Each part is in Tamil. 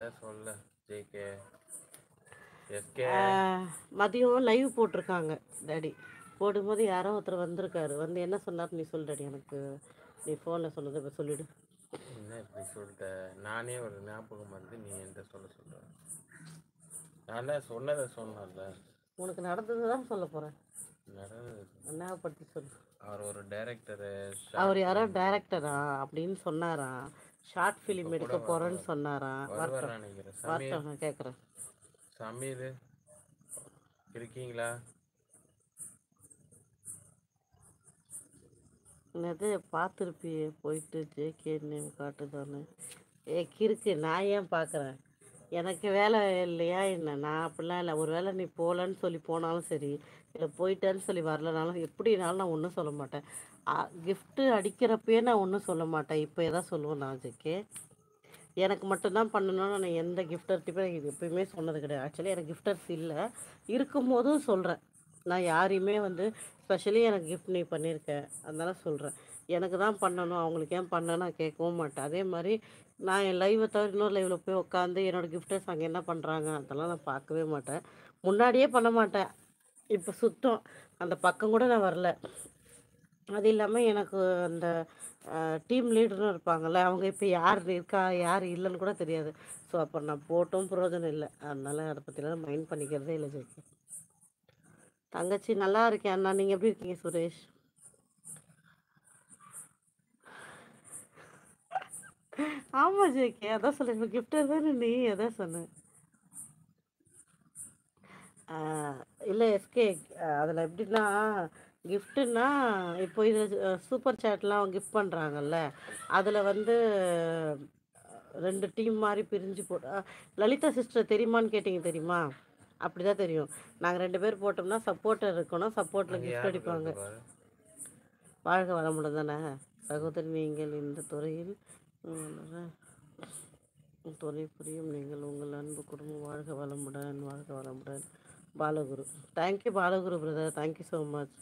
என்கிட்ட சொல்ல ஜேகே எஸ்கே. மதியம் லைவ் போட்டிருக்காங்க டாடி. போடும்போது யாரோ ஒருத்தர் வந்திருக்காரு. வந்து என்ன சொன்னார் நீ சொல் டாடி. எனக்கு நீ ஃபோனில் சொன்னதை இப்போ சொல்லிவிடு. என்ன இப்படி சொல்லிட்ட? நானே ஒரு ஞாபகம் வந்து நீ என்கிட்ட சொல்ல நான் தான் சொன்னதை சொன்னல. உனக்கு நடந்தது தான் சொல்ல போகிறேன். நடந்தது ஞாபகப்படுத்தி சொல்லு. அவர் ஒரு டைரக்டரு. அவர் யாரோ டைரக்டரா அப்படின்னு சொன்னாரா? ஷார்ட் ஃபிலிம் கூட எடுக்க போகிறேன்னு சொன்னாரா? வருவார் நினைக்கிறேன். வரட்டும், நான் கேட்குறேன். சமீர் இருக்கீங்களா? என்னது பார்த்துருப்பியே போயிட்டு ஜேகே நேம் காட்டுதானே. கிறுக்கு, நான் ஏன் பார்க்குறேன்? எனக்கு வேலை இல்லையா என்ன? நான் அப்படிலாம் இல்லை. ஒரு வேளை நீ போகலன்னு சொல்லி போனாலும் சரி, இல்லை போயிட்டேன்னு சொல்லி வரலனாலும் எப்படினாலும் நான் ஒன்றும் சொல்ல மாட்டேன். கிஃப்ட்டு அடிக்கிறப்பயே நான் ஒன்றும் சொல்ல மாட்டேன். இப்போ எதாவது சொல்லுவேன் நான் ஜேகே? எனக்கு மட்டும்தான் பண்ணணும்னு நான் எந்த கிஃப்டர்கிட்டையுமே எனக்கு எப்பயுமே சொன்னது கிடையாது. ஆக்சுவலி எனக்கு கிஃப்டர்ஸ் இல்லை, இருக்கும்போதும் சொல்கிறேன். நான் யாரையுமே வந்து ஸ்பெஷலி எனக்கு கிஃப்ட் நீ பண்ணியிருக்கேன் அதனால சொல்கிறேன். எனக்கு தான் பண்ணணும், அவங்களுக்கு ஏன் பண்ண நான் கேட்கவும் மாட்டேன். அதே மாதிரி நான் என் லைவை தவிர இன்னொரு லைவில் போய் உட்காந்து என்னோடய கிஃப்டர்ஸ் அங்கே என்ன பண்ணுறாங்க அதெல்லாம் நான் பார்க்கவே மாட்டேன். முன்னாடியே பண்ண மாட்டேன். இப்போ சுத்தம் அந்த பக்கம் கூட நான் வரல. அது இல்லாமல் எனக்கு அந்த டீம் லீடர்னு இருப்பாங்கள்ல, அவங்க இப்போ யார் இருக்கா யார் இல்லைன்னு கூட தெரியாது. ஸோ அப்போ நான் போட்டும் பிரயோஜனம் இல்லை. அதனால் அதை பற்றிலாம் மைண்ட் பண்ணிக்கிறதே இல்லை ஜெய்கே. தங்கச்சி நல்லா இருக்கேன் அண்ணா. நீங்கள் எப்படி இருக்கீங்க சுரேஷ்? ஆமாம் ஜேகே, அதான் சொல்ல. இப்போ கிஃப்டர் தானே நீ, அதான் சொன்னேன். இல்லை எஸ்கே, அதில் எப்படின்னா கிஃப்ட்டுன்னா இப்போ இது சூப்பர் சேட்லாம் கிஃப்ட் பண்ணுறாங்கல்ல, அதில் வந்து 2 டீம் மாதிரி பிரிஞ்சு போட்டு லலிதா சிஸ்டர் தெரியுமான்னு கேட்டிங்க. தெரியுமா? அப்படி தான் தெரியும். நாங்கள் 2 பேர் போட்டோம்னா சப்போர்ட்டர் இருக்கணும், சப்போர்ட்டில் கிஃப்ட் அடிப்பாங்க. வாழ்க வளமுடன் தானே சகோதரி. நீங்கள் இந்த துறையில் துறை புரியும். நீங்கள் உங்கள் அன்பு குடும்பம் வாழ்க வளமுடன், வாழ்க வளமுடன். Balaguru. Thank you Balaguru brother, thank you so much.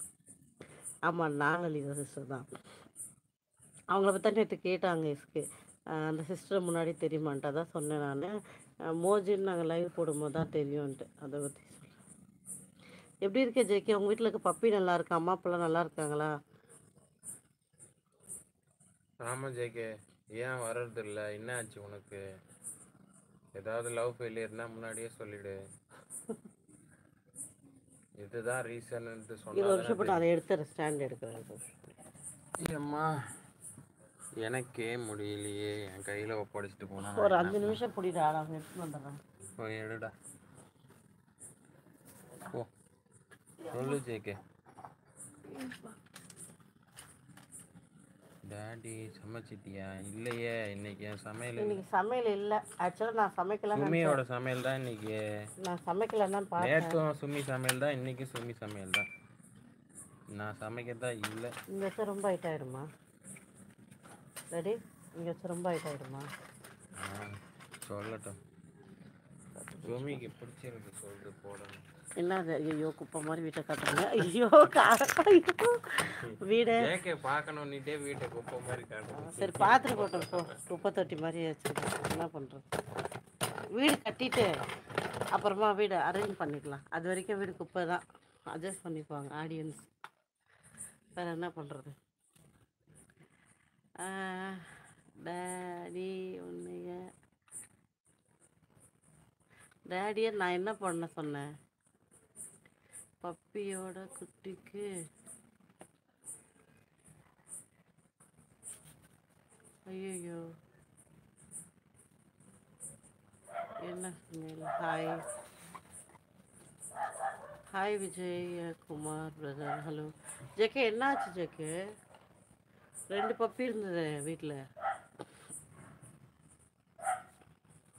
ஆமாம், நான் லலிதா சிஸ்டர் தான். அவங்கள பற்றி நேற்று கேட்டாங்க எஸ்கே. அந்த சிஸ்டர் முன்னாடி தெரியுமான்ட்டு அதான் சொன்னேன் நான். மோஜின்னு நாங்கள் லைவ் போடும்போது தான் தெரியும்ன்ட்டு அதை பற்றி சொல்ல. எப்படி இருக்கே ஜேகே? உங்கள் வீட்டில் இருக்க பப்பி நல்லா இருக்கா? அம்மா அப்பெல்லாம் நல்லா இருக்காங்களா? ஆமாம் ஜேகே, ஏன் வர்றது இல்லை? என்ன ஆச்சு உனக்கு? ஏதாவது லவ் ஃபெயிலியர்னா முன்னாடியே சொல்லிடு. இதுதான் ரீசன் சொன்னா. ஒரு வருஷம் போட்டு அதை எடுத்து ஸ்டாண்ட் எடுக்கிறேன். அம்மா எனக்கே முடியலையே, என் கையில் ஒப்படைச்சிட்டு போனா. ஒரு 5 நிமிஷம் பிடிடா, நான் எடுத்துன்னு வந்துடுறேன். போய் எடுடா. ஓ சொல்லு ஜேகே. டாடி சமைச்சிட்டியா? இல்லையே, இன்னைக்கு என் சமையல். இன்னைக்கு சமையல் இல்லை. ஆக்சுவலாக நான் சமைக்கல. சுமியோட சமையல் தான் இன்னைக்கு. நான் சமைக்கலன்னா நேற்றும் சுமி சமையல் தான், இன்னைக்கு சுமி சமையல் தான். நான் சமைக்கிறதா இல்லை. இங்கே வச்சா ரொம்ப ஹைட் ஆகிடுமா ரெடி? இங்கே வச்சா ரொம்ப ஹைட் ஆகிடுமா? சொல்லட்டும். சுமிக்கு பிடிச்சிருக்கு சொல்லிட்டு போடணும். என்னது? ஐயோ குப்பை மாதிரி வீட்டை காட்டுறாங்க. ஐயோ வீடை ஜேகே பார்க்கணுன்னுட்டே வீட்டை குப்பை மாதிரி காட்டுறோம். சரி பார்த்துட்டு போட்டோம் போ. குப்பை தொட்டி மாதிரி வச்சுருக்கோம். என்ன பண்ணுறோம்? வீடு கட்டிட்டு அப்புறமா வீடு அரேஞ்ச் பண்ணிக்கலாம். அது வரைக்கும் வீடு குப்பை தான். அட்ஜஸ்ட் பண்ணிக்குவாங்க ஆடியன்ஸ். வேறு என்ன பண்ணுறது? டேடி உன்னைய டேடியை நான் என்ன பண்ண சொன்னேன்? பப்பியோட குட்டிக்கு ஐயோ என்ன சொன்னீங்க? Hi hi Vijay Kumar brother. Hello JK, என்னாச்சு ஜேகே? 2 பப்பி இருந்தது வீட்டில்.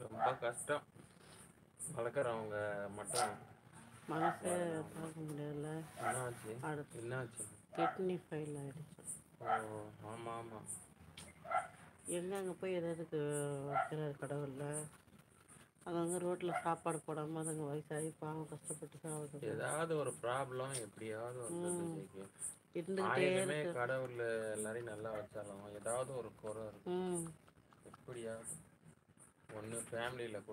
ரொம்ப கஷ்டம் வளர்க்குறவங்க மட்டும். மனசே பார்க்க முடியல. என்னாச்சு? கிட்னி ஃபெயில் ஆகிடுச்சு. ஓ ஆமாம் ஆமாம். அங்கே போய் எதாவது வைக்கிறார் கடவுளில். அங்கங்கே ரோட்டில் சாப்பாடு போடாமல் அதுங்க வயசாகி பாவம் கஷ்டப்பட்டு சாப்பிடுது. ஏதாவது ஒரு ப்ராப்ளம் எப்படியாவது இருந்துக்கிட்டே கடவுள் எல்லாரையும் நல்லா வச்சாலும் ஏதாவது ஒரு குறை இருக்கும். எப்படியாவது ஒன்று ஃபேமிலியில்